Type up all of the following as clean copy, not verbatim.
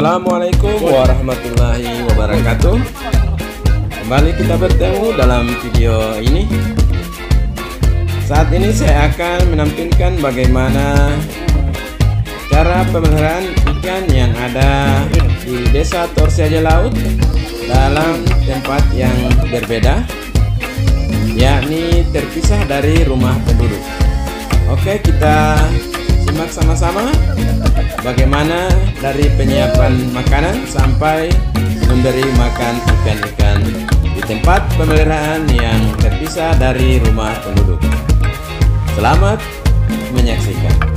Assalamualaikum warahmatullahi wabarakatuh. Kembali kita bertemu dalam video ini. Saat ini saya akan menampilkan bagaimana cara pemeliharaan ikan yang ada di Desa Torsiaja Laut dalam tempat yang berbeda, yakni terpisah dari rumah penduduk. Oke, kita simak sama-sama bagaimana dari penyiapan makanan sampai memberi makan ikan-ikan di tempat pemeliharaan yang terpisah dari rumah penduduk. Selamat menyaksikan.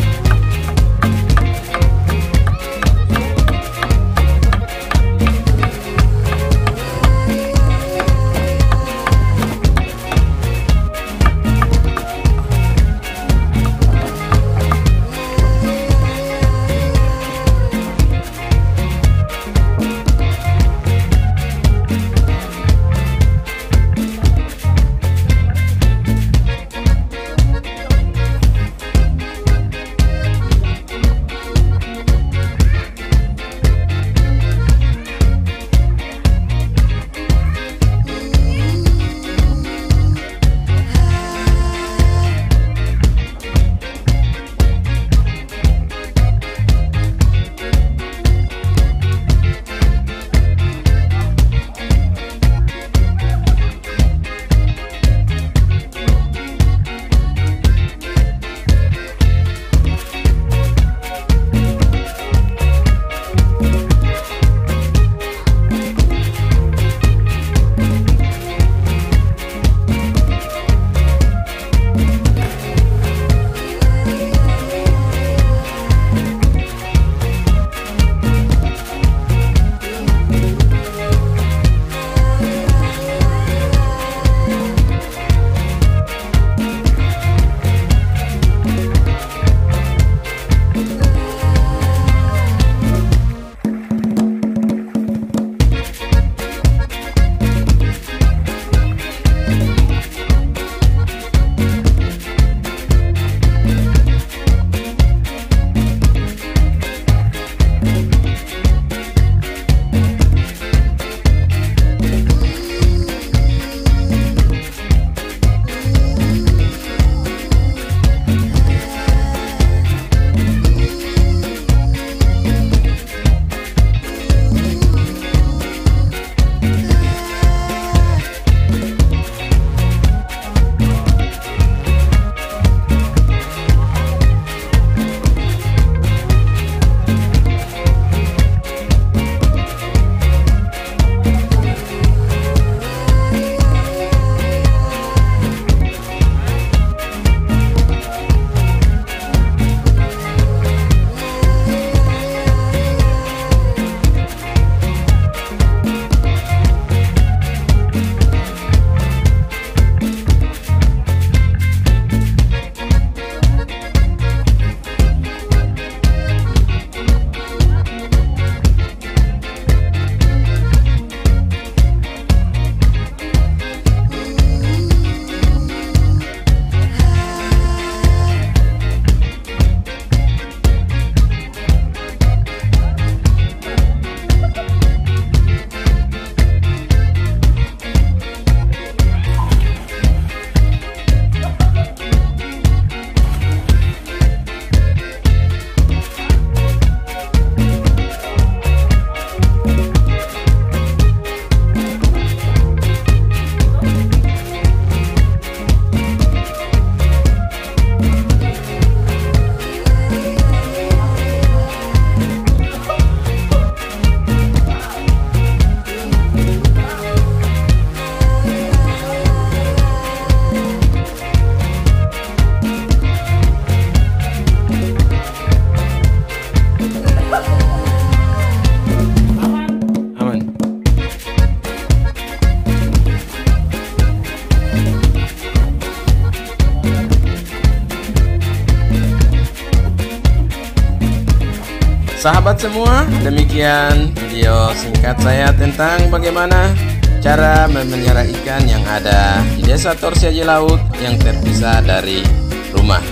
Sahabat semua, demikian video singkat saya tentang bagaimana cara memelihara ikan yang ada di Desa Torsiaja Laut yang terpisah dari rumah.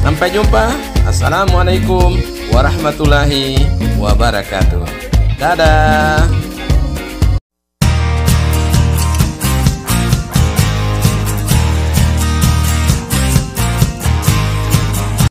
Sampai jumpa. Assalamualaikum warahmatullahi wabarakatuh. Dadah.